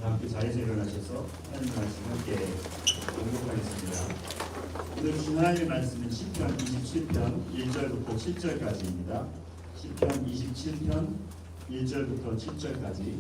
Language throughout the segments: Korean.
다 함께 자리에서 일어나셔서 하나님 말씀 함께 공독하겠습니다. 오늘 주나의 말씀은 시편 27편 1절부터 7절까지입니다. 시편 27편 1절부터 7절까지.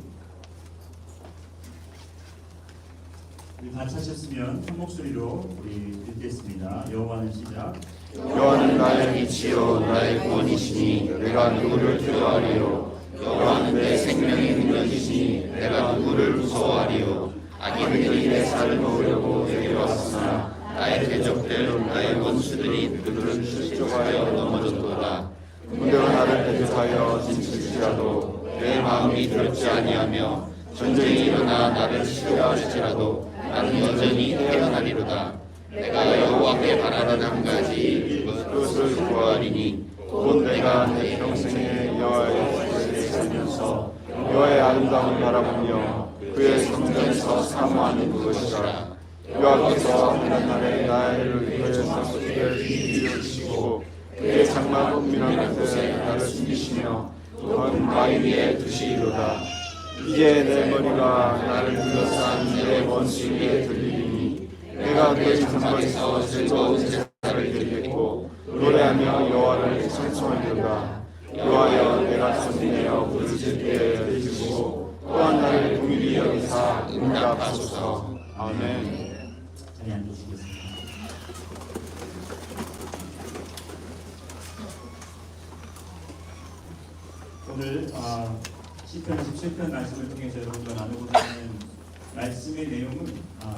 우리 다 찾으셨으면 한 목소리로 우리 읽겠습니다. 여호와는 시작. 여호와는 나의 빛이요 나의 구원이시니 내가 누구를 두려워하리요. 여호와는 내 생명의 능력이시니 내가 누구를 무서워하리요. 악인들이 내 살을 놓으려고 내게 왔으나 나의 대적들 나의 원수들이 그들을 실족하여 넘어졌도다. 군대가 나를 대적하여 진칠지라도 내 마음이 두렵지 아니하며 전쟁이 일어나 나를 치료할지라도 나는 여전히 태어나리로다. 내가 여호와께 바라는 한 가지 그것을 구하리니 곧 내가 내 평생에 여호와의 뜻을 살면서 여호와의 아름다움을 바라보며 그의 성전에서 사모하는 그것이라. 여호와께서 하는 날에 나를 위하여서 그의 비밀을 주시고 그의 장막 은밀한 곳에 나를 숨기시며 건 바위 위에 두시리로다. 이제 내 머리가 나를 둘러싼 내 원수에게 들리니 내가 그의 장막에서 즐거운 제사를 드리겠고 노래하며 여호와를 찬송하리로다. 여호와여 내가 전진하여 부르짖을 때에 들으시고 또한 나를 긍휼히 여기사 응답하소서. 아멘. 자리에 앉으시겠습니다. 오늘 시편 27편 말씀을 통해서 여러분과 나누고 있는 말씀의 내용은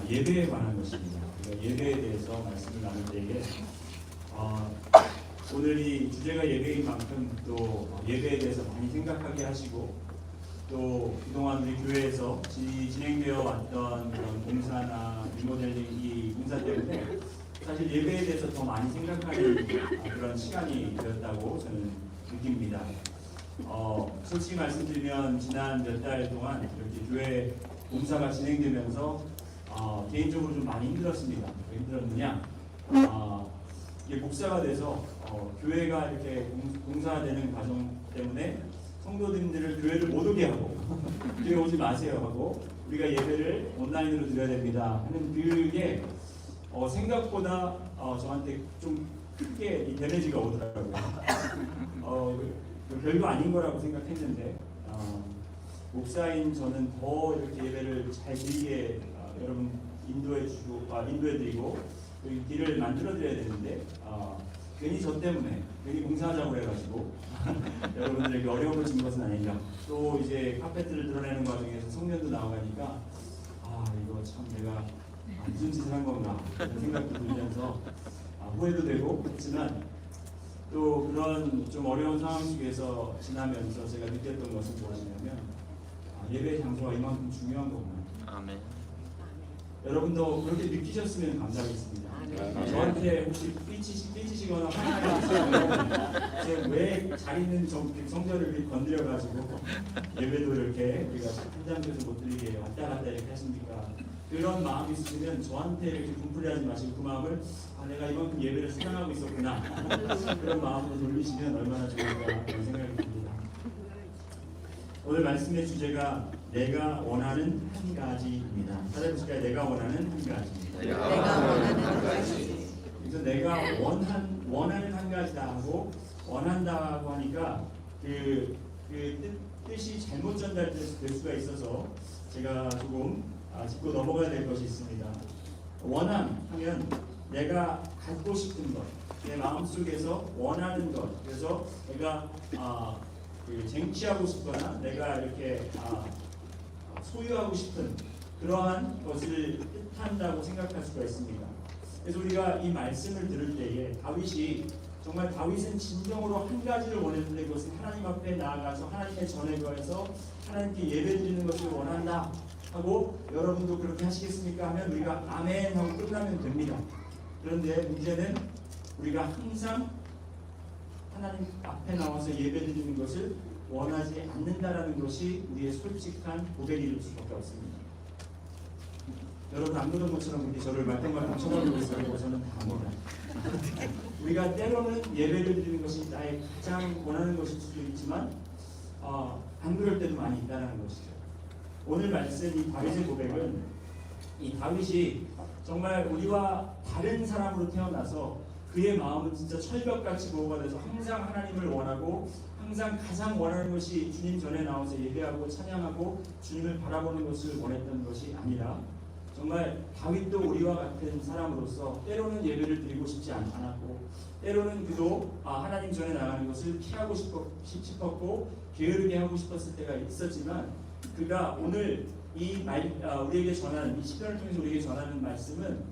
예배에 관한 것입니다. 예배에 대해서 말씀을 나눌 때에 오늘 이 주제가 예배인 만큼 또 예배에 대해서 많이 생각하게 하시고 또 그동안 우리 교회에서 진행되어 왔던 그런 공사나 리모델링 이 공사 때문에 사실 예배에 대해서 더 많이 생각하는 그런 시간이 되었다고 저는 느낍니다. 솔직히 말씀드리면 지난 몇 달 동안 이렇게 교회 공사가 진행되면서 개인적으로 좀 많이 힘들었습니다. 왜 힘들었느냐? 이게 목사가 돼서 교회가 이렇게 공사되는 과정 때문에 성도님들을 교회를 못 오게 하고 교회 오지 마세요 하고 우리가 예배를 온라인으로 드려야 됩니다 하는 그게 생각보다 저한테 좀 크게 이 데미지가 오더라고요. 별거 아닌 거라고 생각했는데 목사인 저는 더 이렇게 예배를 잘 드리게 여러분 인도해드리고 그 길을 만들어드려야 되는데 괜히 저 때문에 괜히 공사하자고 해가지고 여러분들에게 어려움을 준 것은 아니냐. 또 이제 카페트를 드러내는 과정에서 성년도 나와가니까 이거 참 내가 무슨 짓을 한 건가 그런 생각도 들면서 후회도 되고 했지만 또 그런 좀 어려운 상황 속에서 지나면서 제가 느꼈던 것은 무엇이냐면 예배 장소가 이만큼 중요한 거구나. 아멘. 여러분도 그렇게 느끼셨으면 감사하겠습니다. 저한테 혹시 삐치시거나 화나시거나 왜 잘 있는 성전을 건드려가지고 예배도 이렇게 우리가 한 장소에서 못 드리게 왔다 갔다 이렇게 하십니까? 그런 마음이 있으시면 저한테 이렇게 분풀이하지 마시고 그 마음을 내가 이만큼 예배를 수행하고 있었구나 그런 마음으로 돌리시면 얼마나 좋을까 그런 생각이 듭니다. 오늘 말씀의 주제가 내가 원하는 한 가지입니다. 찾아보실까요? 내가 원하는 한 가지. 내가 원하는 한 가지. 그래서 내가 원하는 한 가지다 하고 원한다고 하니까 그 뜻이 잘못 전달될 수가 있어서 제가 조금 짚고 넘어가야 될 것이 있습니다. 원함 하면 내가 갖고 싶은 것, 내 마음속에서 원하는 것. 그래서 내가 쟁취하고 싶거나 내가 이렇게 소유하고 싶은 그러한 것을 뜻한다고 생각할 수가 있습니다. 그래서 우리가 이 말씀을 들을 때에 정말 다윗은 진정으로 한 가지를 원했는데 그것은 하나님 앞에 나아가서 하나님의 전에 거해서 하나님께 예배드리는 것을 원한다 하고 여러분도 그렇게 하시겠습니까? 하면 우리가 아멘 하고 끝나면 됩니다. 그런데 문제는 우리가 항상 하나님 앞에 나와서 예배드리는 것을 원하지 않는다라는 것이 우리의 솔직한 고백일 수밖에 없습니다. 여러분 안 그런 것처럼 이렇게 저를 말똥말똥 쳐다보고 있어요. 저는 다 압니다. 우리가 때로는 예배를 드리는 것이 나의 가장 원하는 것일 수도 있지만 안 그럴 때도 많이 있다는 것이죠. 오늘 말씀 이 다윗의 고백은 이 다윗이 정말 우리와 다른 사람으로 태어나서 그의 마음은 진짜 철벽같이 보호가 돼서 항상 하나님을 원하고 항상 가장 원하는 것이 주님 전에 나와서 예배하고 찬양하고 주님을 바라보는 것을 원했던 것이 아니라 정말 다윗도 우리와 같은 사람으로서 때로는 예배를 드리고 싶지 않았고 때로는 그도 하나님 전에 나가는 것을 피하고 싶었고 게으르게 하고 싶었을 때가 있었지만 그가 오늘 우리에게 전하는 이 시편을 통해서 우리에게 전하는 말씀은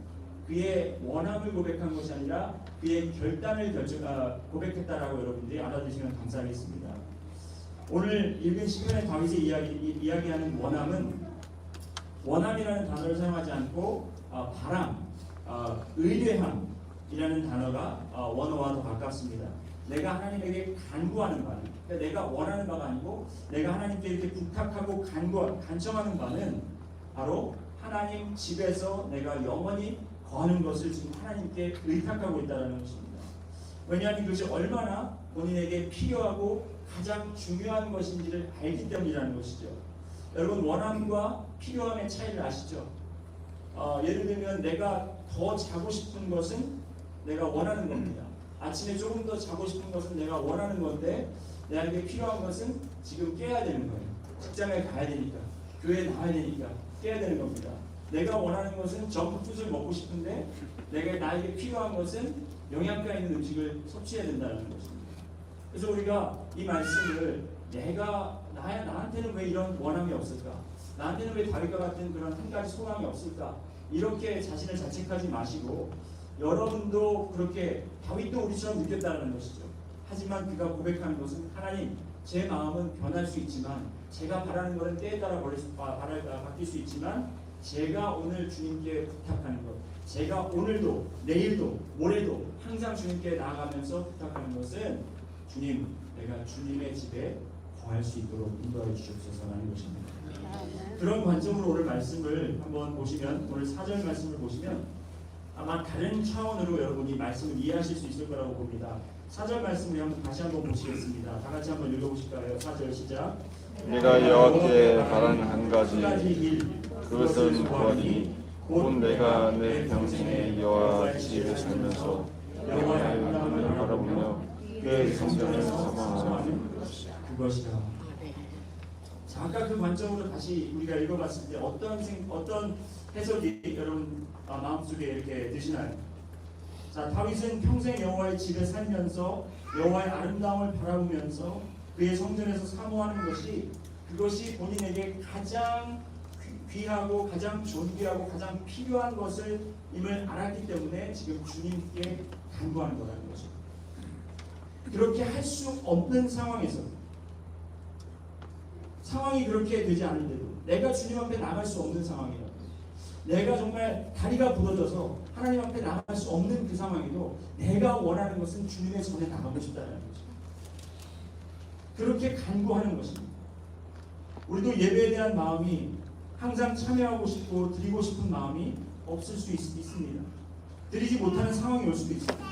그의 원함을 고백한 것이 아니라 그의 결단을 고백했다라고 여러분들이 알아두시면 감사하겠습니다. 오늘 읽은 시편의 다윗의 이야기하는 원함이라는 단어를 사용하지 않고 바람, 의뢰함이라는 단어가 원어와 더 가깝습니다. 내가 하나님에게 간구하는 바는, 그러니까 내가 원하는 바가 아니고 내가 하나님께 이렇게 부탁하고 간청하는 바는 바로 하나님 집에서 내가 영원히 거하는 것을 지금 하나님께 의탁하고 있다는 것입니다. 왜냐하면 그것이 얼마나 본인에게 필요하고 가장 중요한 것인지를 알기 때문이라는 것이죠. 여러분 원함과 필요함의 차이를 아시죠? 예를 들면 내가 더 자고 싶은 것은 내가 원하는 겁니다. 아침에 조금 더 자고 싶은 것은 내가 원하는 건데 내게 필요한 것은 지금 깨야 되는 거예요. 직장에 가야 되니까, 교회에 나와야 되니까 깨야 되는 겁니다. 내가 원하는 것은 정크푸드를 먹고 싶은데 나에게 필요한 것은 영양가 있는 음식을 섭취해야 된다는 것입니다. 그래서 우리가 이 말씀을 나한테는 왜 이런 원함이 없을까? 나한테는 왜 다윗과 같은 그런 한 가지 소망이 없을까? 이렇게 자신을 자책하지 마시고 여러분도 그렇게 다윗도 우리처럼 느꼈다는 것이죠. 하지만 그가 고백하는 것은 하나님, 제 마음은 변할 수 있지만 제가 바라는 것은 때에 따라 바뀔 수 있지만 제가 오늘 주님께 부탁하는 것, 제가 오늘도 내일도 모레도 항상 주님께 나아가면서 부탁하는 것은 주님, 내가 주님의 집에 거할 수 있도록 인도하여 주시옵소서라는 것입니다. 그런 관점으로 오늘 말씀을 한번 보시면, 오늘 4절 말씀을 보시면 아마 다른 차원으로 여러분이 말씀을 이해하실 수 있을 거라고 봅니다. 4절 말씀을 다시 한번 보시겠습니다. 다 같이 한번 읽어보실까요? 4절 시작. 내가 여호와께 바라는 한 가지 일, 그것은 구하니 곧 내가 내 평생에 여호와 집에 살면서 여호와의 얼굴을 바라보며 그의 성전을 사모하는 그것이라. 자, 아까 그 관점으로 다시 우리가 읽어봤을 때 어떤 해석이 여러분 마음속에 이렇게 드시나요? 자, 다윗은 평생 여호와의 집에 살면서 여호와의 아름다움을 바라보면서 그의 성전에서 사모하는 그것이 본인에게 가장 귀하고 가장 존귀하고 가장 필요한 것임을 알았기 때문에 지금 주님께 간구하는 거라는 거죠. 그렇게 할 수 없는 상황에서 상황이 그렇게 되지 않은데도 내가 주님 앞에 나갈 수 없는 상황이라도 내가 정말 다리가 부러져서 하나님 앞에 나갈 수 없는 그 상황에도 내가 원하는 것은 주님의 전에 나가고 싶다는 거죠. 그렇게 간구하는 것입니다. 우리도 예배에 대한 마음이 항상 참여하고 싶고 드리고 싶은 마음이 없을 수 있습니다. 드리지 못하는 상황이 올 수도 있습니다.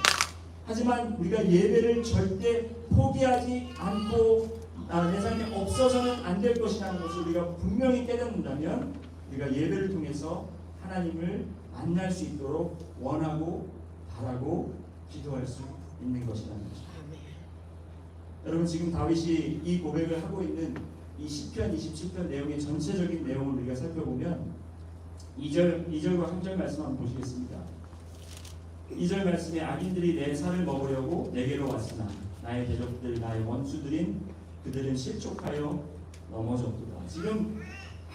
하지만 우리가 예배를 절대 포기하지 않고 내 삶에 없어서는 안 될 것이라는 것을 우리가 분명히 깨닫는다면 우리가 예배를 통해서 하나님을 만날 수 있도록 원하고 바라고 기도할 수 있는 것이라는 것입니다. 여러분 지금 다윗이 이 고백을 하고 있는 이 시편 27편 내용의 전체적인 내용을 우리가 살펴보면 2절과 3절 말씀 한번 보시겠습니다. 2절 말씀에 악인들이 내 살을 먹으려고 내게로 왔으나 나의 대적들 나의 원수들인 그들은 실족하여 넘어졌도다. 지금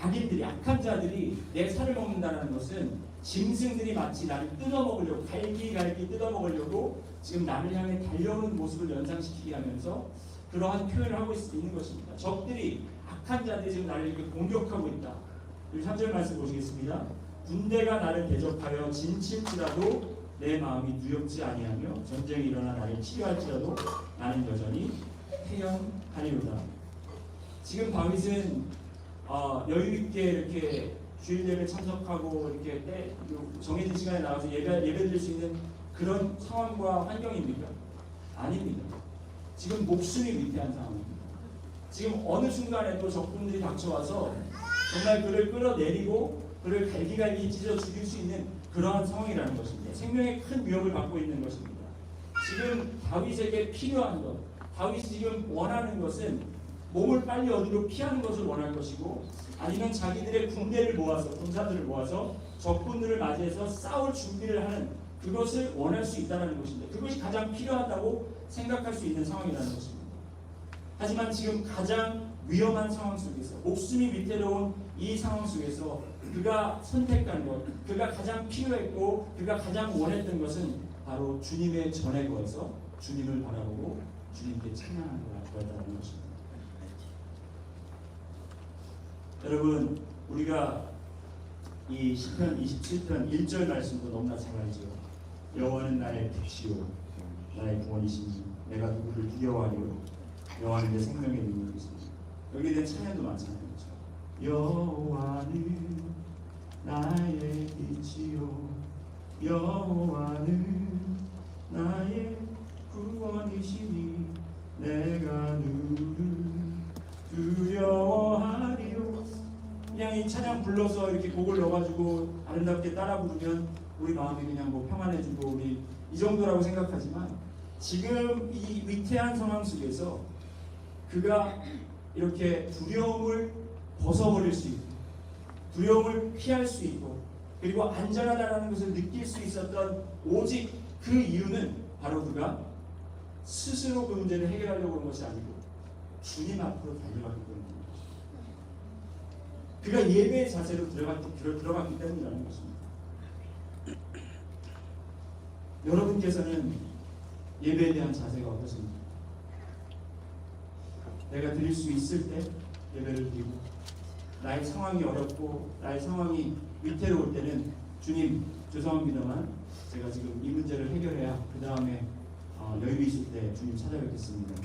악인들이 악한 자들이 내 살을 먹는다는 것은 짐승들이 마치 나를 뜯어먹으려고 갈기 뜯어먹으려고 지금 나를 향해 달려오는 모습을 연상시키게 하면서 그러한 표현을 하고 있는 것입니다. 적들이 악한 자들이 지금 나를 이렇게 공격하고 있다. 3절 말씀 보시겠습니다. 군대가 나를 대적하여 진칠지라도 내 마음이 두렵지 아니하며 전쟁이 일어나 나를 치료할지라도 나는 여전히 태연하리로다. 지금 다윗은 여유 있게 이렇게 주일 예배 참석하고 이렇게 정해진 시간에 나와서 예배드릴 수 있는 그런 상황과 환경입니까? 아닙니다. 지금 목숨이 위태한 상황입니다. 지금 어느 순간에도 적군들이 닥쳐와서 정말 그를 끌어내리고 그를 갈기갈기 찢어 죽일 수 있는 그러한 상황이라는 것입니다. 생명의 큰 위협을 받고 있는 것입니다. 지금 다윗에게 필요한 것, 다윗이 지금 원하는 것은 몸을 빨리 어디로 피하는 것을 원할 것이고, 아니면 자기들의 군대를 모아서, 군사들을 모아서 적군들을 맞이해서 싸울 준비를 하는 그것을 원할 수 있다는 것입니다. 그것이 가장 필요하다고 생각할 수 있는 상황이라는 것입니다. 하지만 지금 가장 위험한 상황 속에서, 목숨이 위태로운 이 상황 속에서 그가 선택한 것, 그가 가장 필요했고 그가 가장 원했던 것은 바로 주님의 전에 거해서 주님을 바라보고 주님께 찬양하는 거였다는 것입니다. 여러분, 우리가 이 시편 27편 1절 말씀도 너무나 잘 알죠. 여호와는 나의 빛이요 나의 구원이시니 내가 누구를 두려워하리요. 여호와는 내 생명의 능력이시니. 여기에 대한 찬양도 마찬가지죠. 여호와는 나의 빛이요 여호와는 나의 구원이시니 내가 누구를 두려워하리요. 그냥 이 찬양 불러서 이렇게 곡을 넣어가지고 아름답게 따라 부르면 우리 마음이 그냥 뭐 평안해지고 우리 이 정도라고 생각하지만, 지금 이 위태한 상황 속에서 그가 이렇게 두려움을 벗어버릴 수 있고 두려움을 피할 수 있고 그리고 안전하다라는 것을 느낄 수 있었던 오직 그 이유는 바로 그가 스스로 그 문제를 해결하려고 하는 것이 아니고 주님 앞으로 달려갔기 때문입니다. 그가 예배의 자세로 들어갔기 때문이라는 것입니다. 여러분께서는 예배에 대한 자세가 어떠십니까? 내가 드릴 수 있을 때 예배를 드리고, 나의 상황이 어렵고 나의 상황이 위태로울 때는 주님 죄송합니다만 제가 지금 이 문제를 해결해야 그 다음에 여유 있을 때 주님 찾아뵙겠습니다.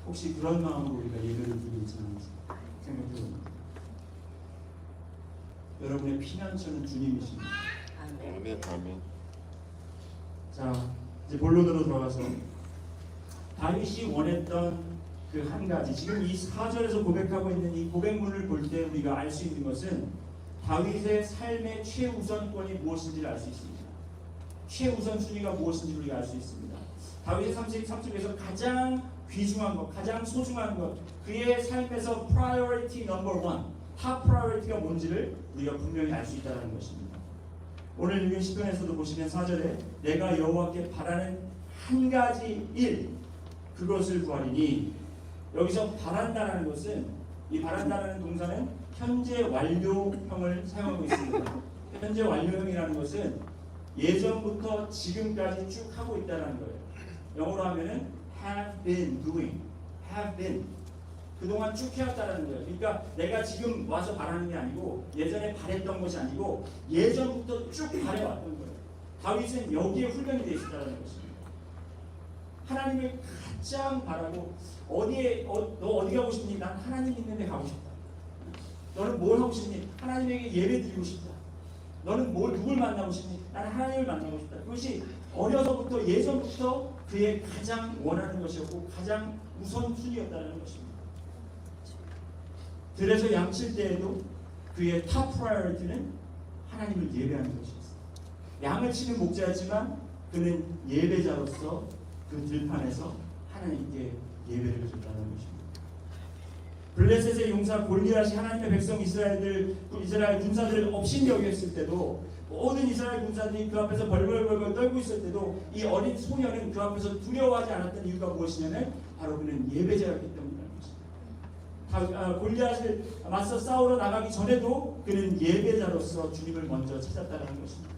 혹시 그런 마음으로 우리가 예배를 드리고 있지 않은지 생각해 봅니다. 여러분의 피난처는 주님이십니다. 아멘. 아멘. 자, 이제 본론으로 들어가서 다윗이 원했던 그 한 가지, 지금 이 4절에서 고백하고 있는 이 고백문을 볼 때 우리가 알 수 있는 것은 다윗의 삶의 최우선권이 무엇인지를 알 수 있습니다. 최우선 순위가 무엇인지 우리가 알 수 있습니다. 다윗의 33쪽에서 가장 귀중한 것, 가장 소중한 것, 그의 삶에서 priority number one, top priority가 뭔지를 우리가 분명히 알 수 있다는 것입니다. 오늘 읽은 시편에서도 보시면 4절에 내가 여호와께 바라는 한 가지 일, 그것을 구하리니, 여기서 바란다라는 것은, 이 바란다라는 동사는 현재 완료형을 사용하고 있습니다. 현재 완료형이라는 것은 예전부터 지금까지 쭉 하고 있다는 거예요. 영어로 하면은 have been doing, have been, 그동안 쭉 해왔다는 거예요. 그러니까 내가 지금 와서 바라는 게 아니고 예전에 바랬던 것이 아니고 예전부터 쭉 바래왔던 거예요. 다윗은 여기에 훈련이 되어 있었다는 것입니다. 하나님을 가장 바라고, 너 어디 가고 싶니? 난 하나님 있는 데 가고 싶다. 너는 뭘 하고 싶니? 하나님에게 예배 드리고 싶다. 너는 누굴 만나고 싶니? 나는 하나님을 만나고 싶다. 그것이 어려서부터, 예전부터 그의 가장 원하는 것이었고 가장 우선순위였다는 것입니다. 그래서 양칠 때에도 그의 탑 프라이어리티는 하나님을 예배하는 것이었어요. 양을 치는 목자였지만 그는 예배자로서 그 들판에서 하나님께 예배를 드렸다는 것입니다. 블레셋의 용사 골리앗이 하나님의 백성 이스라엘 군사들을 업신 여겼을 때도, 모든 이스라엘 군사들이 그 앞에서 벌벌벌 떨고 있을 때도 이 어린 소년은 그 앞에서 두려워하지 않았던 이유가 무엇이냐면 바로 그는 예배자였기 때문이라는 것입니다. 골리앗을 맞서 싸우러 나가기 전에도 그는 예배자로서 주님을 먼저 찾았다는 것입니다.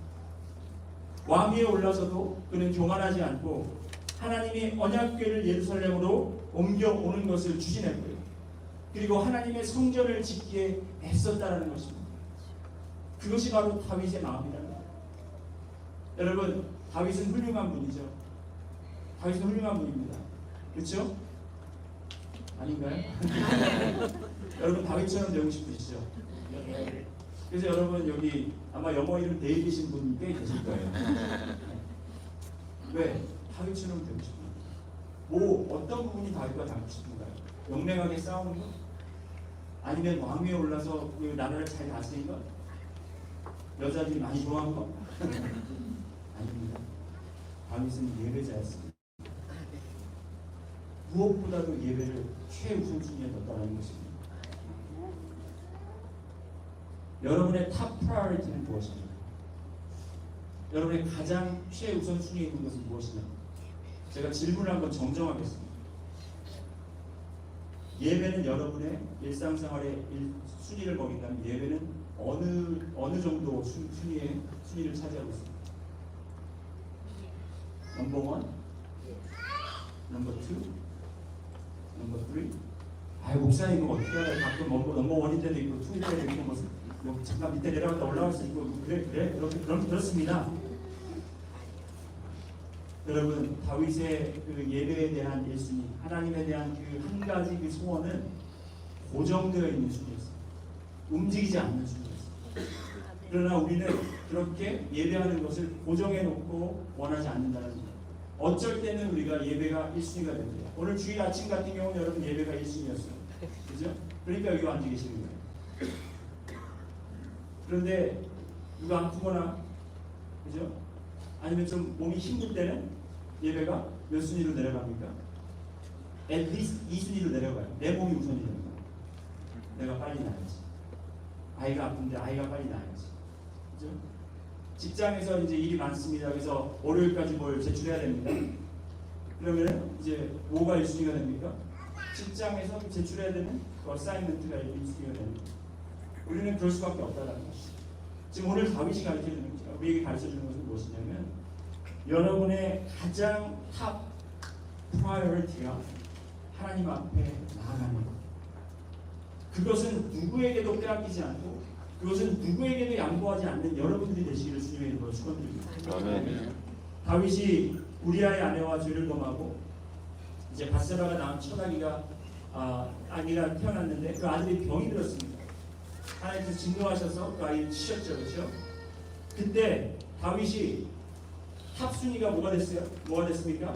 왕위에 올라서도 그는 교만하지 않고 하나님이 언약궤를 예루살렘으로 옮겨오는 것을 추진했고요. 그리고 하나님의 성전을 짓기에 애썼다는 것입니다. 그것이 바로 다윗의 마음이라는 거예요. 여러분, 다윗은 훌륭한 분이죠. 다윗은 훌륭한 분입니다. 그렇죠? 아닌가요? 여러분 다윗처럼 되고 싶으시죠? 그래서 여러분 여기 아마 영어 이름 데이비신 분 꽤 계실 거예요. 왜? 다윗처럼 되고 싶어요. 어떤 부분이 다윗과 닮고 싶은가요? 용맹하게 싸우는 것? 아니면 왕위에 올라서 그 나라를 잘 다스린 것? 여자들이 많이 좋아한 것? 아닙니다. 다윗은 예배자였습니다. 무엇보다도 예배를 최우선순위에 뒀다는 것입니다. 여러분의 탑 프라이어리티는 무엇입니까? 여러분의 가장 최우선순위에 있는 것은 무엇이냐? 제가 질문을 한번 정정하겠습니다. 예배는 여러분의 일상생활의 순위를 먹인다면 예배는 어느 정도 순위를 차지하고 있습니다. 넘버 1, 넘버 2, 넘버 3. 아이 목사님 이거 어떻게 알아요? 가끔 넘버 1일 때도 있고 2일 때도 있고 뭐 잠깐 밑에 내려갔다 올라갈 수 있고 그래 그렇습니다. 여러분 다윗의 그 예배에 대한 1순위 하나님에 대한 그 한 가지 그 소원은 고정되어 있는 순위였어요. 움직이지 않는 순위였어요. 그러나 우리는 그렇게 예배하는 것을 고정해 놓고 원하지 않는다는 거예요. 어쩔 때는 우리가 예배가 1순위가 됩니다. 오늘 주일 아침 같은 경우는 여러분 예배가 1순위였어요. 그죠? 그러니까 여기 앉아 계시는 거예요. 그런데 누가 아프거나 그죠? 아니면 좀 몸이 힘들 때는 예배가 몇 순위로 내려갑니까? at least 2순위로 내려가요. 내 몸이 우선이 되는 거예요. 내가 빨리 나야지. 아이가 아픈데 아이가 빨리 나야지. 그죠? 직장에서 이제 일이 많습니다. 그래서 월요일까지 뭘 제출해야 됩니다. 그러면 이제 뭐가 1순위가 됩니까? 직장에서 제출해야 되는 그 어사이먼트가 1순위가 됩니다. 우리는 그럴 수밖에 없다는 것이죠. 지금 오늘 다윗이 가르쳐주는 우리에게 가르쳐주는 것은 무엇이냐면 여러분의 가장 탑 프라이어리티가 하나님 앞에 나아가는 것. 그것은 누구에게도 빼앗기지 않고 그것은 누구에게도 양보하지 않는 여러분들이 되시기를 주님의 이름으로 축원드립니다. 아멘. 다윗이 우리아의 아내와 죄를 범하고 이제 밧세바가 낳은 첫 아기가 태어났는데 그 아들이 병이 들었습니다. 하나님께서 진노하셔서 그 아이를 치셨죠, 그렇죠? 그때 다윗이 탑 순위가 뭐가 됐어요? 뭐가 됐습니까?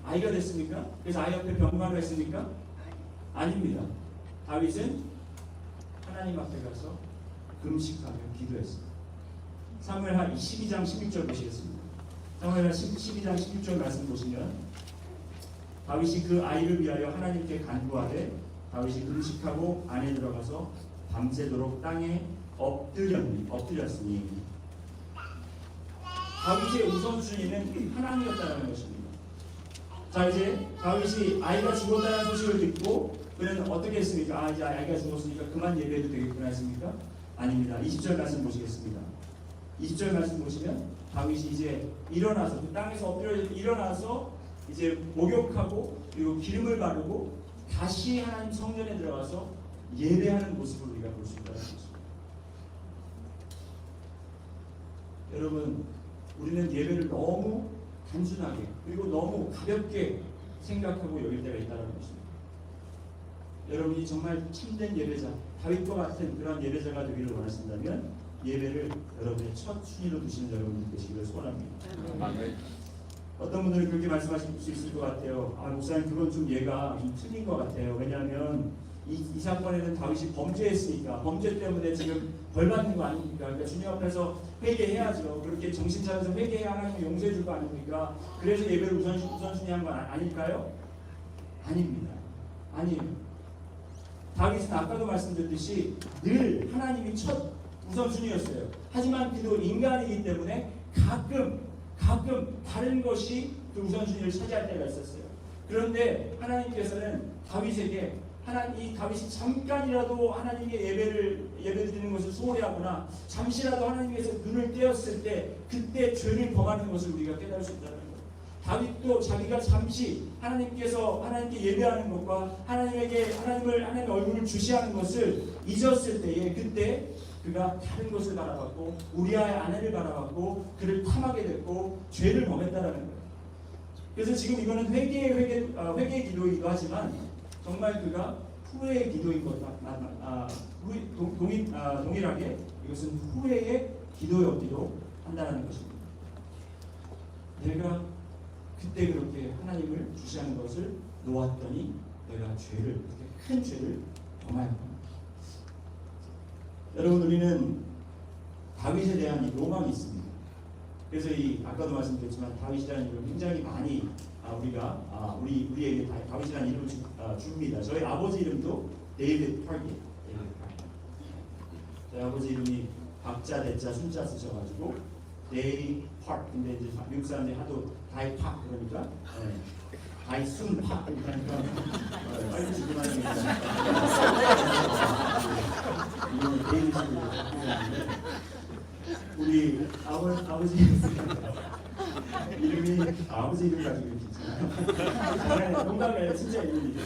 아이가 됐습니까? 그래서 아이 옆에 병간호 했습니까? 아닙니다. 다윗은 하나님 앞에 가서 금식하며 기도했습니다. 사무엘하 12장 16절 보시겠습니다. 사무엘하 12장 16절 말씀 보시면 다윗이 그 아이를 위하여 하나님께 간구하되 다윗이 금식하고 안에 들어가서 밤새도록 땅에 엎드렸으니 다윗의 우선순위는 하나님이었다는 것입니다. 자 이제 다윗이 아이가 죽었다는 소식을 듣고 그는 어떻게 했습니까? 이제 아이가 죽었으니까 그만 예배해도 되겠구나 했습니까? 아닙니다. 20절 말씀 보시겠습니다. 20절 말씀 보시면 다윗이 이제 일어나서 그 땅에서 엎드려 일어나서 이제 목욕하고 그리고 기름을 바르고 다시 하나님 성전에 들어가서 예배하는 모습을 우리가 볼 수 있다는 것입니다. 여러분 우리는 예배를 너무 단순하게 그리고 너무 가볍게 생각하고 여길 때가 있다는 것입니다. 여러분이 정말 참된 예배자 다윗과 같은 그런 예배자가 되기를 원하신다면 예배를 여러분의 첫 순위로 두시는 여러분들 되시기를 소원합니다. 아멘. 어떤 분들은 그렇게 말씀하실 수 있을 것 같아요. 목사님 그건 좀 얘가 좀 틀린 것 같아요. 왜냐하면 이 사건에는 다윗이 범죄했으니까 범죄 때문에 지금 벌 받는 거 아닙니까? 그러니까 주님 앞에서 회개해야죠. 그렇게 정신 차려서 회개해야 하나님이 용서해 줄 거 아닙니까? 그래서 예배를 우선순위한 건 아닐까요? 아닙니다. 아니에요. 다윗은 아까도 말씀드렸듯이 늘 하나님이 첫 우선순위였어요. 하지만 그도 인간이기 때문에 가끔 다른 것이 그 우선순위를 차지할 때가 있었어요. 그런데 하나님께서는 다윗에게 이 다윗이 잠깐이라도 하나님께 예배 드리는 것을 소홀히 하거나 잠시라도 하나님께서 눈을 떼었을 때 그때 죄를 범하는 것을 우리가 깨달을 수 있다는 거예요. 다윗도 자기가 잠시 하나님께 예배하는 것과 하나님의 얼굴을 주시하는 것을 잊었을 때에 그때 그가 다른 것을 바라봤고 우리아의 아내를 바라봤고 그를 탐하게 됐고 죄를 범했다라는 거예요. 그래서 지금 이거는 회개의 기도이기도 하지만 정말 그가 후회의 기도인 것과 동일하게 이것은 후회의 기도였기도 한다는 것입니다. 내가 그때 그렇게 하나님을 주시하는 것을 놓았더니 내가 큰 죄를 범하였구나. 여러분 우리는 다윗에 대한 이 로망이 있습니다. 그래서 이 아까도 말씀드렸지만 다윗이라는 이름 굉장히 많이 우리에게 다윗이라는 이름을 줍니다. 저희 아버지 이름도 데이비드 파크예요. 저희 아버지 이름이 박자, 대자, 순자 쓰셔가지고 데이 파크. 근데 이제 미국 사람들이 하도 다이 파크 그러니까 다이 순 파크 그러니까 빨리 주문하는 게 이름은 데이비드로 바꾸는데 우리 아버지 이름이 아버지 이름 가지고 이렇게 있잖아요. 농담이에요. 진짜 이름이.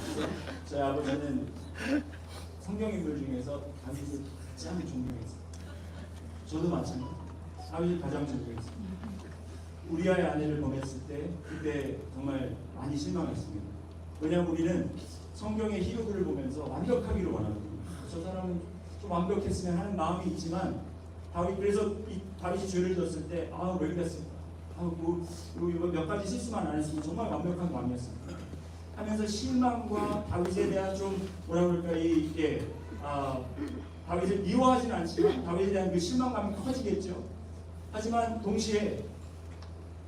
저희 아버지는 성경인물 중에서 다윗을 가장 존경했어요. 저도 마찬가지. 다윗을 가장 존경했어요. 우리아의 아내를 범했을 때 그때 정말 많이 실망했습니다. 왜냐하면 우리는 성경의 히로들을 보면서 완벽하기를 원하거든요. 저 사람은 좀 완벽했으면 하는 마음이 있지만 그래서 다윗이 죄를 졌을 때 왜 그랬을까? 몇 가지 실수만 안 했으면 정말 완벽한 마음이었습니다. 하면서 실망과 다윗에 대한 좀 다윗을 미워하지는 않지만 다윗에 대한 그 실망감이 커지겠죠. 하지만 동시에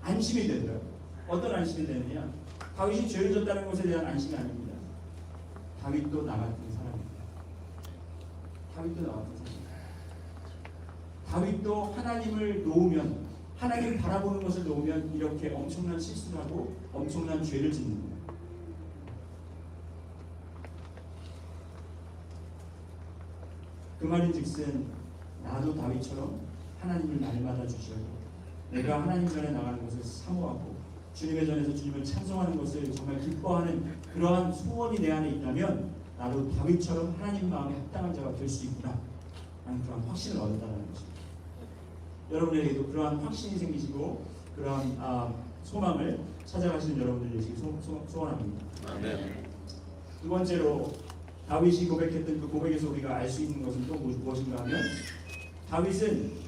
안심이 되더라고요. 어떤 안심이 되느냐? 다윗이 죄를 졌다는 것에 대한 안심이 아닙니다. 다윗도 나 같은 사람입니다. 다윗도 나 같은 사람입니다. 다윗도 하나님을 놓으면, 하나님을 바라보는 것을 놓으면 이렇게 엄청난 실수를 하고 엄청난 죄를 짓는 거예요. 그 말인즉슨 나도 다윗처럼 하나님을 날마다 주셔야 돼. 내가 하나님 전에 나가는 것을 사모하고 주님의 전에서 주님을 찬송하는 것을 정말 기뻐하는 그러한 소원이 내 안에 있다면 나도 다윗처럼 하나님 마음에 합당한 자가 될 수 있구나 하는 그러한 확신을 얻는다는 것입니다. 여러분에게도 그러한 확신이 생기시고 그러한 소망을 찾아가시는 여러분들 되시기 소원합니다. 두 번째로 다윗이 고백했던 그 고백에서 우리가 알 수 있는 것은 또 무엇인가 하면 다윗은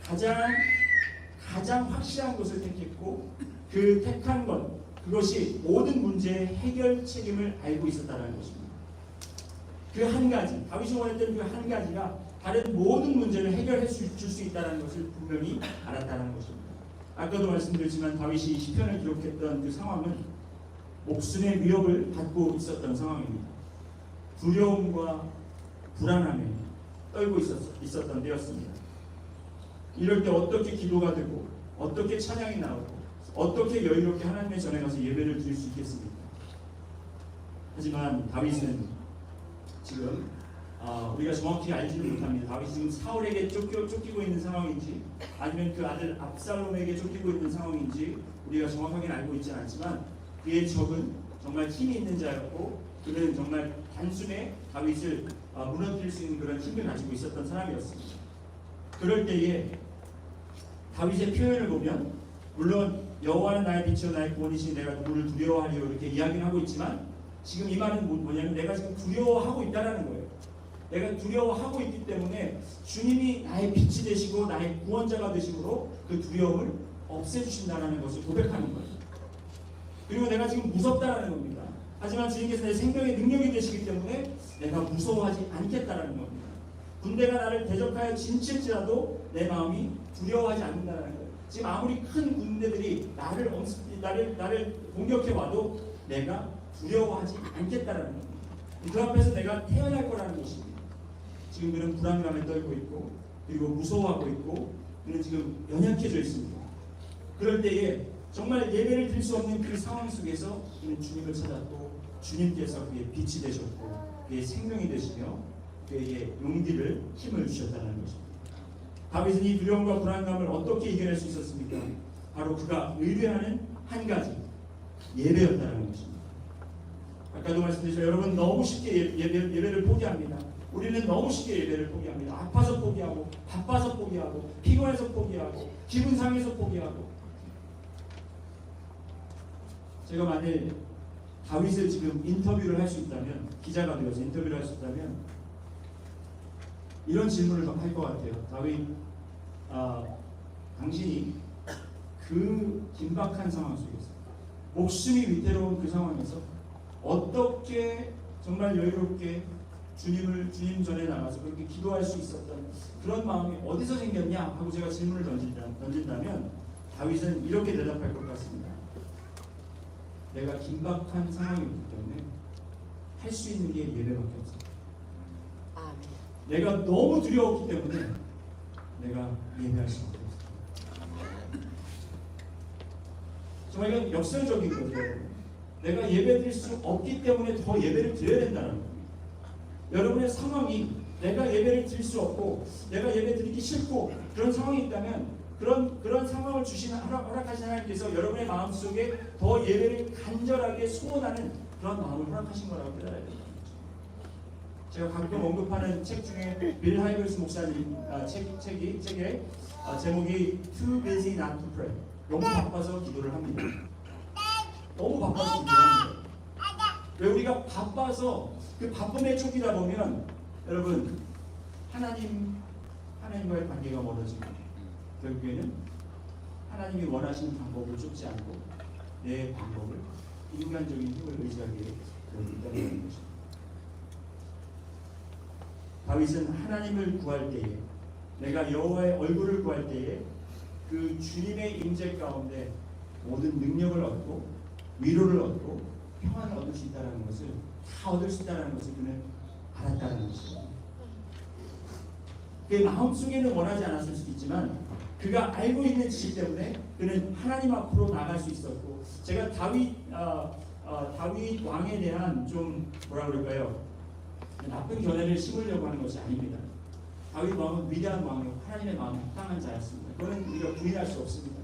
가장 확실한 것을 택했고 그 택한 것 그것이 모든 문제의 해결 책임을 알고 있었다는 것입니다. 그 한 가지 다윗이 원했던 그 한 가지가 다른 모든 문제를 해결해 줄 수 있다는 것을 분명히 알았다는 것입니다. 아까도 말씀드렸지만 다윗이 시편을 기록했던 그 상황은 목숨의 위협을 받고 있었던 상황입니다. 두려움과 불안함에 떨고 있었던 때였습니다. 이럴 때 어떻게 기도가 되고 어떻게 찬양이 나오고 어떻게 여유롭게 하나님의 전에 가서 예배를 드릴 수 있겠습니까? 하지만 다윗은 지금 우리가 정확히 알지는 못합니다. 다윗이 지금 사울에게 쫓기고 있는 상황인지 아니면 그 아들 압살롬에게 쫓기고 있는 상황인지 우리가 정확하게는 알고 있지 않지만 그의 적은 정말 힘이 있는 자였고 그는 정말 단숨에 다윗을 무너뜨릴 수 있는 그런 힘을 가지고 있었던 사람이었습니다. 그럴 때에 다윗의 표현을 보면 물론 여호와는 나의 빛이요 나의 구원이시니 내가 누구를 두려워하리요 이렇게 이야기를 하고 있지만 지금 이 말은 뭐냐면 내가 지금 두려워하고 있다는 거예요. 내가 두려워하고 있기 때문에 주님이 나의 빛이 되시고 나의 구원자가 되심으로 그 두려움을 없애주신다는 것을 고백하는 거예요. 그리고 내가 지금 무섭다라는 겁니다. 하지만 주님께서 내 생명의 능력이 되시기 때문에 내가 무서워하지 않겠다라는 겁니다. 군대가 나를 대적하여 진칠지라도 내 마음이 두려워하지 않는다는 거예요. 지금 아무리 큰 군대들이 나를 공격해 와도 내가 두려워하지 않겠다라는 겁니다. 그 앞에서 내가 태어날 거라는 것입니다. 지금 그는 불안감에 떨고 있고 그리고 무서워하고 있고 그는 지금 연약해져 있습니다. 그럴 때에 정말 예배를 드릴 수 없는 그 상황 속에서 그는 주님을 찾았고 주님께서 그의 빛이 되셨고 그의 생명이 되시며 그에게 용기를 힘을 주셨다는 것입니다. 다윗은 이 두려움과 불안감을 어떻게 이겨낼 수 있었습니까? 바로 그가 의뢰하는 한 가지 예배였다는 것입니다. 아까도 말씀드렸죠. 여러분 너무 쉽게 예배를 포기합니다. 우리는 너무 쉽게 예배를 포기합니다. 아파서 포기하고 바빠서 포기하고 피곤해서 포기하고 기분 상해서 포기하고. 제가 만일 다윗을 지금 인터뷰를 할 수 있다면 기자가 되어서 인터뷰를 할 수 있다면 이런 질문을 할 것 같아요. 다윗, 당신이 그 긴박한 상황 속에서 목숨이 위태로운 그 상황에서 어떻게 정말 여유롭게 주님 전에 나가서 그렇게 기도할 수 있었던 그런 마음이 어디서 생겼냐 하고 제가 질문을 던진다면 다윗은 이렇게 대답할 것 같습니다. 내가 긴박한 상황이었기 때문에 할 수 있는 게 예배밖에 없어. 아멘. 내가 너무 두려웠기 때문에 내가 예배할 수밖에 없어. 정말 이건 역설적인 거죠. 내가 예배드릴 수 없기 때문에 더 예배를 드려야 된다는 겁니다. 여러분의 상황이 내가 예배를 드릴 수 없고 내가 예배 드리기 싫고 그런 상황이 있다면 그런 상황을 허락하신 하나님께서 여러분의 마음속에 더 예배를 간절하게 소원하는 그런 마음을 허락하신 거라고 깨달아야 됩니다. 제가 가끔 언급하는 책 중에 빌 하이버스 목사님 책에 제목이 Too Busy Not to Pray. 너무 바빠서 기도를 합니다. 너무 바빠서 기도를 합니다. 왜 우리가 바빠서 그 바쁨에 쫓기다 보면 여러분 하나님과의 관계가 멀어지고 결국에는 하나님이 원하시는 방법을 쫓지 않고 내 방법을 인간적인 힘을 의지하게 된다는 것입니다. 다윗은 하나님을 구할 때에 내가 여호와의 얼굴을 구할 때에 그 주님의 임재 가운데 모든 능력을 얻고 위로를 얻고 평안을 얻을 수 있다는 것을 다 얻을 수 있다는 것을 그는 알았다는 것입니다. 그의 마음속에는 원하지 않았을 수도 있지만 그가 알고 있는 지식 때문에 그는 하나님 앞으로 나갈 수 있었고 제가 다윗 왕에 대한 좀 뭐라 그럴까요? 나쁜 견해를 심으려고 하는 것이 아닙니다. 다윗 왕은 위대한 왕이고 하나님의 마음에 합당한 자였습니다. 그거는 우리가 부인할 수 없습니다.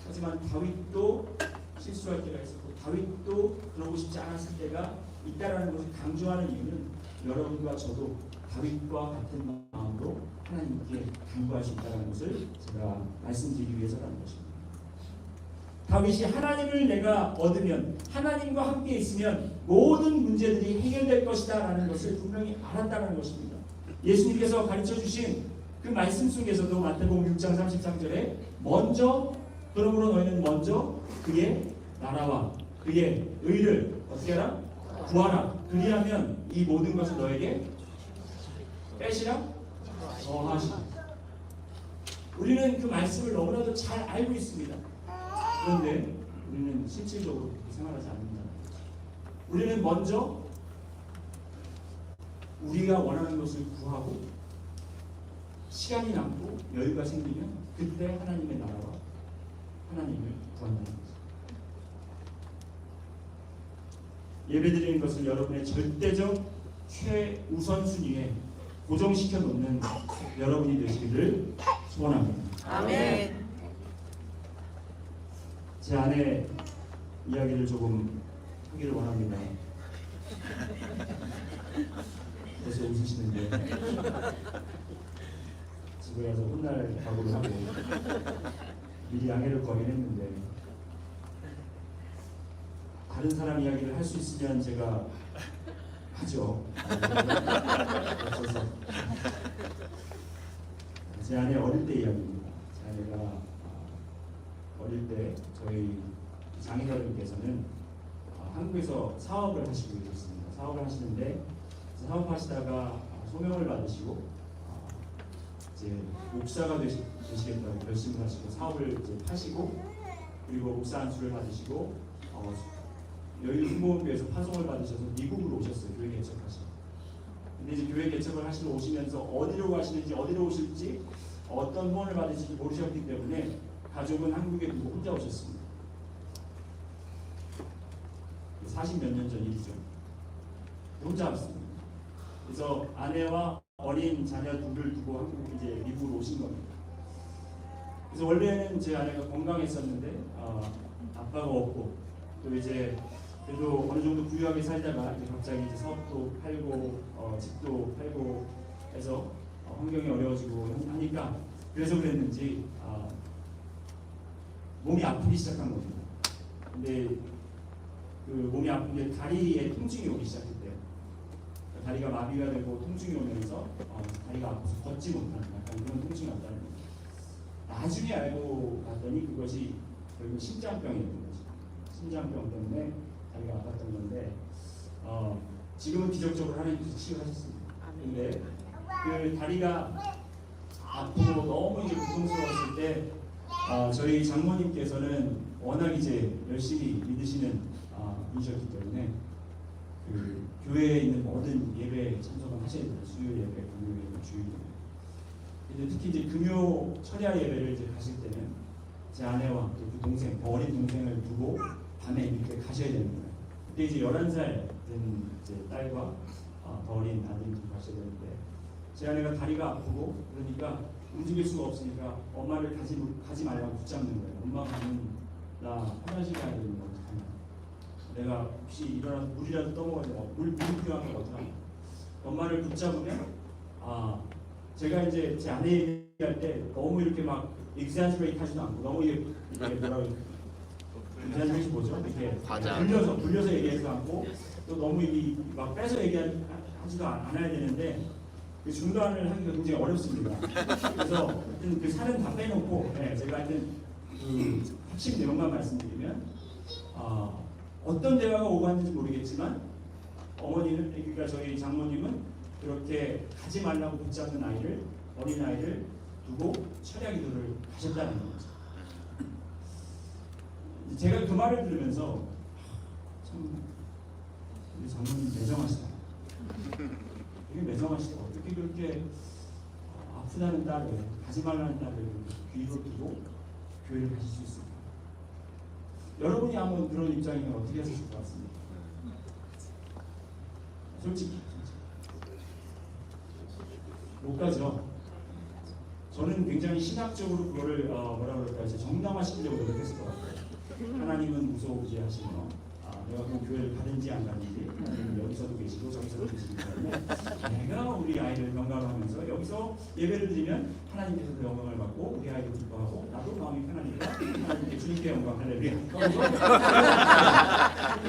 하지만 다윗도 실수할 때가 있었고 다윗도 그러고 싶지 않았을 때가 있다라는 것을 강조하는 이유는 여러분과 저도 다윗과 같은 마음으로 하나님께 간구할 수 있다는 것을 제가 말씀드리기 위해서라는 것입니다. 다윗이 하나님을 내가 얻으면 하나님과 함께 있으면 모든 문제들이 해결될 것이다 라는 것을 분명히 알았다는 것입니다. 예수님께서 가르쳐 주신 그 말씀 속에서도 마태복음 6장 33절에 먼저 그러므로 너희는 먼저 그의 나라와 그의 의를 어떻게 하라? 구하라. 그리하면 이 모든 것을 너에게 빼시라? 더하시라. 우리는 그 말씀을 너무나도 잘 알고 있습니다. 그런데 우리는 실질적으로 그렇게 생활하지 않는다. 우리는 먼저 우리가 원하는 것을 구하고 시간이 남고 여유가 생기면 그때 하나님의 나라와 하나님을 구한다는 것입니다. 예배드리는 것을 여러분의 절대적 최우선순위에 고정시켜 놓는 여러분이 되시기를 소원합니다. 아멘. 제 아내 이야기를 조금 하기를 원합니다. 벌써 웃으시는데 집에 가서 혼날 각오를 하고 미리 양해를 구하긴 했는데 다른 사람 이야기를 할 수 있으면 제가 하죠. 없어서 제 아내 어릴 때 이야기입니다. 제 아내가 어릴 때 저희 장인어른께서는 한국에서 사업을 하시고 계셨습니다. 사업을 하시는데 사업하시다가 소명을 받으시고 이제 목사가 되시겠다고 결심을 하시고 사업을 이제 파시고 그리고 목사 안수를 받으시고 여의도 순복음교회에서 파송을 받으셔서 미국으로 오셨어요. 교회 개척하시고. 근데 이제 교회 개척을 하시러 오시면서 어디로 가시는지 어디로 오실지 어떤 후원을 받으실지 모르셨기 때문에 가족은 한국에 두고 혼자 오셨습니다. 40몇 년 전 일이죠. 혼자 왔습니다. 그래서 아내와 어린 자녀 둘을 두고 한국 이제 미국으로 오신 겁니다. 그래서 원래는 제 아내가 건강했었는데 아빠가 없고 또 이제 그래도 어느 정도 부유하게 살다가 이제 갑자기 이제 사업도 팔고 집도 팔고 해서 환경이 어려워지고 하니까 그래서 그랬는지 몸이 아프기 시작한 겁니다. 근데 그 몸이 아픈 게 다리에 통증이 오기 시작했대요. 다리가 마비가 되고 통증이 오면서 다리가 아파서 걷지 못하는 약간 그런 통증이 왔다는 거예요. 나중에 알고 봤더니 그것이 결국 심장병이었던 거죠. 심장병 때문에 다리가 아팠던 건데 지금은 기적적으로 하나님께서 치유하셨습니다. 근데 그 다리가 아프고 너무 이제 고통스러웠을 때 저희 장모님께서는 워낙 이제 열심히 믿으시는 분이셨기 때문에 그 교회에 있는 모든 예배에 참석을 하셔야 돼요. 수요 예배, 금요 예배, 주일 예배. 근데 특히 이제 금요 철야 예배를 이제 가실 때는 제 아내와 또 그 동생, 더 어린 동생을 두고 밤에 이렇게 가셔야 되는 거예요. 그때 이제 11살 된 이제 딸과 더 어린 아들이 두고 가셔야 되는데 제 아내가 다리가 아프고 그러니까 움직일 수가 없으니까 엄마를 가지 말라고 붙잡는 거예요. 엄마 가면 나 화장실 가야 되는 거 어떡하냐. 내가 혹시 일어나 물이라도 떠먹어야 돼. 물 필요한 거 어떡하냐. 엄마를 붙잡으면 제가 이제 제 아내 얘기할 때 너무 이렇게 막 exaggerate 하지도 않고 너무 이게 뭐라고 exaggerate 뭐죠? 이렇게 불려서 얘기하지도 않고 또 너무 이게 막 빼서 얘기하지도 않아야 되는데 그 중단을 하기가 굉장히 어렵습니다. 그래서 하여튼 그 살은 다 빼놓고 제가 하여튼 그 핵심 내용만 말씀드리면 어떤 대화가 오고 갔는지 모르겠지만 어머니는 그러니까 저희 장모님은 그렇게 가지 말라고 붙잡는 어린 아이를 두고 철야 기도를 하셨다는 거죠. 제가 그 말을 들으면서 참 우리 장모님 매정하시다. 되게 매정하시다. 어떻게 그렇게 아프다는 딸을 가지 말라는 딸을 귀로 두고 교회를 가실 수 있을까? 여러분이 한번 그런 입장이면 어떻게 하실 것 같습니까? 솔직히 못 가죠. 저는 굉장히 신학적으로 그거를 뭐라 그럴까 정당화시키려고 노력했을 것 같아요. 하나님은 무소부지하시며 내가 그 교회를 가든지 안 가든지 하나님은 여기서도 계시고 저기서도 계시기 때문에 내가 우리 아이를 명감하면서 여기서 예배를 드리면 하나님께서도 영광을 받고 우리 아이도 기뻐하고 나도 마음이 편하니까 하나님께 주님께 영광 할렐루야.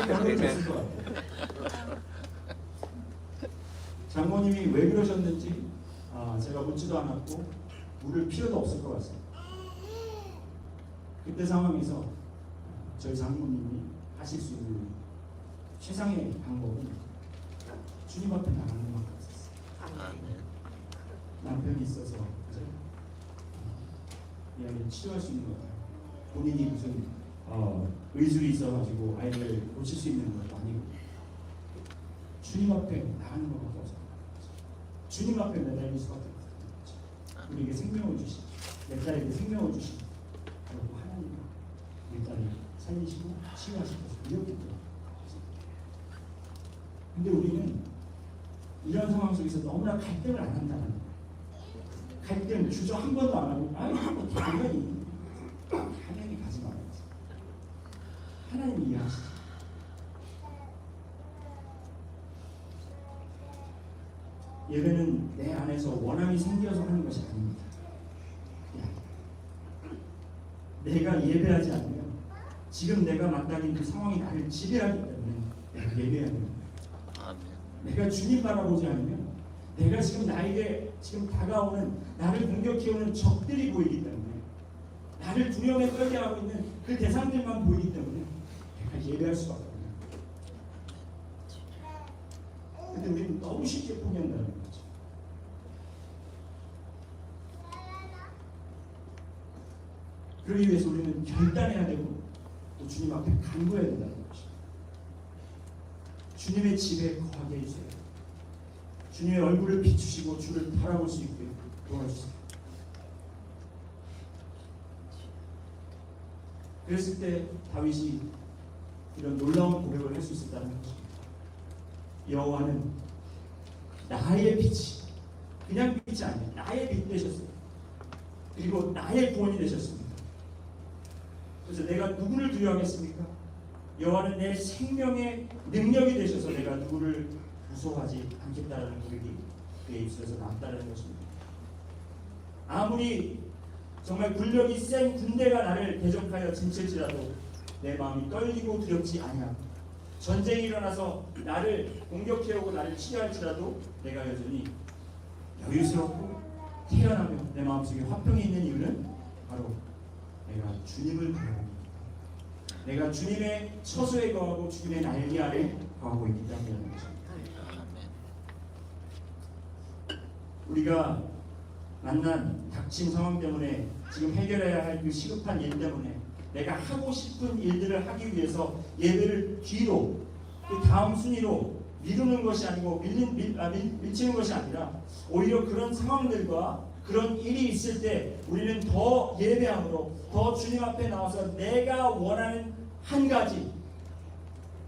그렇게 됐을 것 같아요. 장모님이 왜 그러셨는지 제가 묻지도 않았고 물을 필요도 없을 것 같습니다. 그때 상황에서 저희 장모님이 하실 수 있는 최상의 방법은 주님 앞에 나가는 것 같았어요. 남편이 있어서 이 아이를 치료할 수 있는 것 같아요. 본인이 무슨 의술이 있어가지고 아이를 고칠 수 있는 것도 아니고 주님 앞에 나가는 것밖에 없어요. 주님 앞에 매달릴 수밖에 없어요. 우리에게 생명을 주신 내 딸에게 생명을 주신 그리고 하나님이 내 딸을 살리시고 치유하시고 이렇게 또 근데 우리는 이런 상황 속에서 너무나 갈등을 안 한다는 거예요. 갈등 주저 한 번도 안 하고 당연히 가지 말아야지. 하나님이 이해하시죠. 예배는 내 안에서 원함이 생겨서 하는 것이 아닙니다. 내가 예배하지 않으면 지금 내가 만나는 그 상황이 나를 지배하기 때문에 내가 예배해야 됩니다. 내가 주님 바라보지 않으면 내가 지금 나에게 지금 다가오는 나를 공격해오는 적들이 보이기 때문에 나를 두려움에 떨게 하고 있는 그 대상들만 보이기 때문에 내가 예배할 수가 없거든요. 근데 우리는 너무 쉽게 포기한다는 거죠. 그러기 위해서 우리는 결단해야 되고 또 주님 앞에 간구해야 된다는 것이죠. 주님의 집에 거하게 해주세요. 주님의 얼굴을 비추시고 주를 바라볼 수 있게 도와주세요. 그랬을 때 다윗이 이런 놀라운 고백을 할 수 있었다는 것입니다. 여호와는 나의 빛이 그냥 빛이 아니에요. 나의 빛 되셨어요. 그리고 나의 구원이 되셨습니다. 그래서 내가 누구를 두려워하겠습니까? 여호와는 내 생명의 능력이 되셔서 내가 누구를 무서워하지 않겠다라는 고백이 그의 입술에서 나왔다는 것입니다. 아무리 정말 군력이 센 군대가 나를 대적하여 진칠지라도 내 마음이 떨리고 두렵지 아니하고 전쟁이 일어나서 나를 공격해오고 나를 치료할지라도 내가 여전히 여유스럽고 태연하며 내 마음속에 화평이 있는 이유는 바로 내가 주님을 바라봅니다. 내가 주님의 처소에 거하고 주님의 날개 아래 거하고 있기 때문이라는 것입니다. 우리가 만난 닥친 상황 때문에 지금 해결해야 할 그 시급한 일 때문에 내가 하고 싶은 일들을 하기 위해서 예배를 뒤로 또 다음 순위로 미루는 것이 아니고 밀치는 것이 아니라 오히려 그런 상황들과 그런 일이 있을 때 우리는 더 예배함으로 더 주님 앞에 나와서 내가 원하는 한 가지,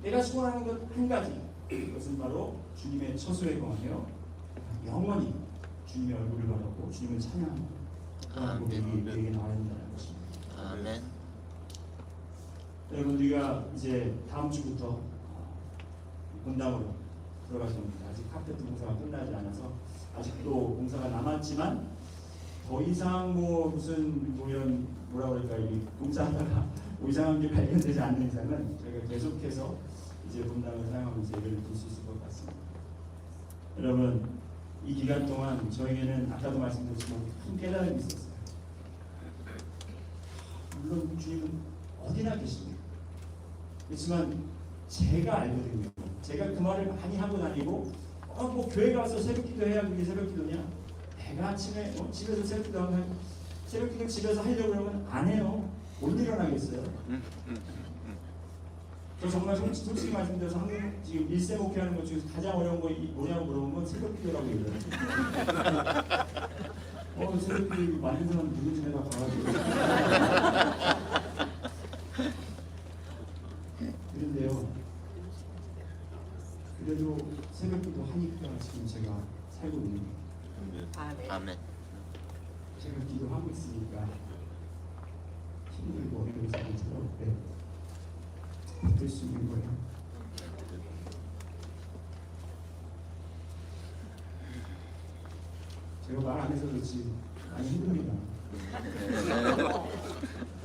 내가 소원하는 것 한 가지, 그것은 바로 주님의 처소에 거하며 영원히 주님의 얼굴을 바라보고 주님을 찬양하는 우리에게 나와야 된다는 것입니다. 아멘. 여러분, 우리가 이제 다음 주부터 본당으로 들어가게 됩니다. 아직 카페트 공사가 끝나지 않아서 아직도 공사가 남았지만 더 이상 무슨 이런 뭐라 그럴까 이 공사하다가 이상한 게 발견되지 않는 이상은 저희가 계속해서 이제 본당을 사용하면서 예배를 드릴 수 있을 것 같습니다. 여러분, 이 기간 동안 저에게는 아까도 말씀드렸지만 큰 깨달음이 있었어요. 물론 주님은 어디나 계십니다. 그렇지만 제가 알거든요. 제가 그 말을 많이 하고 다니고 뭐 교회 가서 새벽기도 해야 그게 새벽기도냐? 내가 아침에 집에서 새벽기도 하면 새벽기도 집에서 하려고 그러면 안 해요. 못 일어나겠어요. 저 정말 솔직히 말씀드려서 한국 지금 일세 목회하는 것 중에서 가장 어려운 거 뭐냐고 물어보면 새벽기도라고 얘기해요. 새벽기도 만든 사람 누군지 내가 가가지고 그런데요. 그래도 새벽기도 하니까 지금 제가 살고 있는 거예요. 아멘. 제가 기도하고 있으니까 힘들고 어려운 사람처럼 될 수 있는 거예요. 제가 말 안 해서 그렇지 많이 힘듭니다.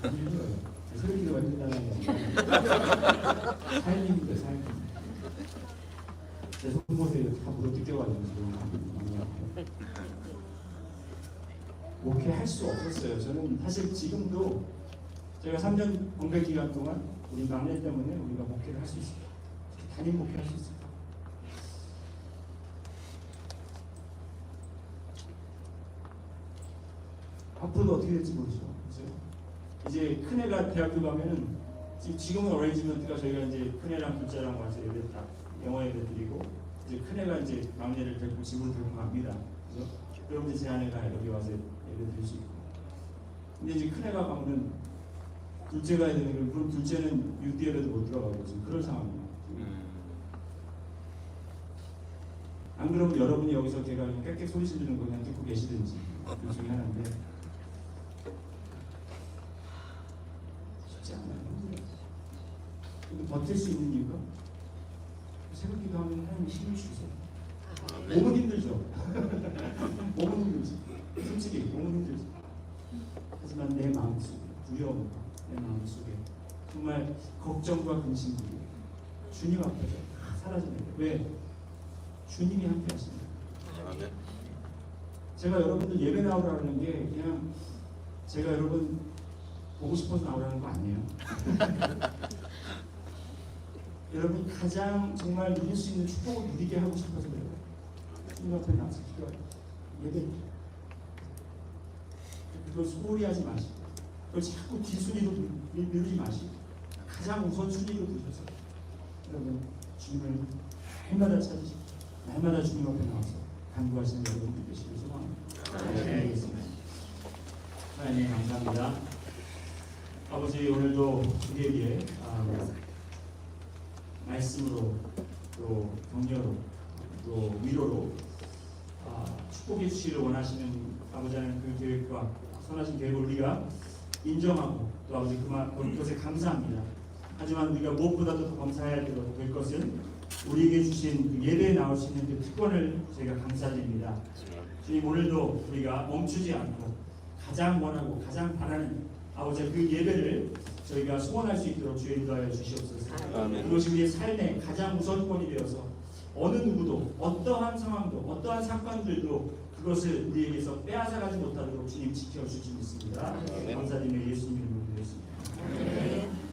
많이 힘들어요. 새벽기도가 힘들다는 게 아니라 삶이 힘들어요. 삶이. 제 손못에 다 물어 뜯겨가지고 지금 많이 아파요. 목회할 수 없었어요. 저는 사실 지금도 제가 3년 공백 기간 동안 우리 막내 때문에 우리가 목회를 할 수 있을까? 단임 목회할 수 있을까? 앞으로도 어떻게 될지 모르죠. 그렇죠? 이제 큰애가 대학교 가면은 지금은 어레인지먼트가 저희가 이제 큰애랑 둘째랑 와서 예배 다 영어 예배 드리고 이제 큰애가 이제 막내를 데리고 집으로 데리고 갑니다. 그죠? 그럼 이제 제 아내가 여기 와서 예배 드릴 수 있고. 근데 이제 큰애가 가면은 둘째가 해야 되는 걸, 그럼 둘째는 UDL에도 못 들어가고 지금 그런 상황이에요. 안 그러면 여러분이 여기서 제가 그냥 꽥꽥 소리 지르는 거 그냥 듣고 계시든지 그 중에 하나인데 쉽지 않아요. 근데 버틸 수 있는 이유가 새벽기도 하면 하나님 힘을 주세요. 몸은 힘들죠. 몸은 힘들지. 솔직히 몸은 힘들지. 하지만 내 마음속에 두려움과 내 마음속에 정말 걱정과 근심들이 주님 앞에서 사라집니다. 왜? 주님이 함께 하십니다. 제가 여러분들 예배 나오라는 게 그냥 제가 여러분 보고 싶어서 나오라는 거 아니에요. 여러분 가장 정말 누릴 수 있는 축복을 누리게 하고 싶어서 그래요. 주님 앞에 나와서 기도해요. 예배. 그걸 소홀히 하지 마시고 그걸 자꾸 뒷순위로 미루지 마시고 가장 우선순위로 두셔서 여러분 주님을 날마다 찾으시고 날마다 주님 앞에 나와서 간구하시는 여러분들 되시길 소망합니다. 기도하겠습니다. 하나님 감사합니다. 아버지, 오늘도 우리에게 말씀으로 또 격려로 또 위로로 축복해 주시기를 원하시는 아버지 하나님 그 계획과 선하신 계획을 우리가 인정하고 또 아버지 그것에 감사합니다. 하지만 우리가 무엇보다도 더 감사해야 될 것은 우리에게 주신 그 예배에 나올 수 있는 그 특권을 저희가 감사드립니다. 주님, 오늘도 우리가 멈추지 않고 가장 원하고 가장 바라는 아버지 그 예배를 저희가 소원할 수 있도록 주의 인도하여 주시옵소서. 그것이 우리의 삶의 가장 우선권이 되어서 어느 누구도 어떠한 상황도 어떠한 사건들도 그것을 우리에게서 빼앗아가지 못하도록 주님 지켜주실 수 있습니다. 감사드리며 예수님 이름으로 드렸습니다.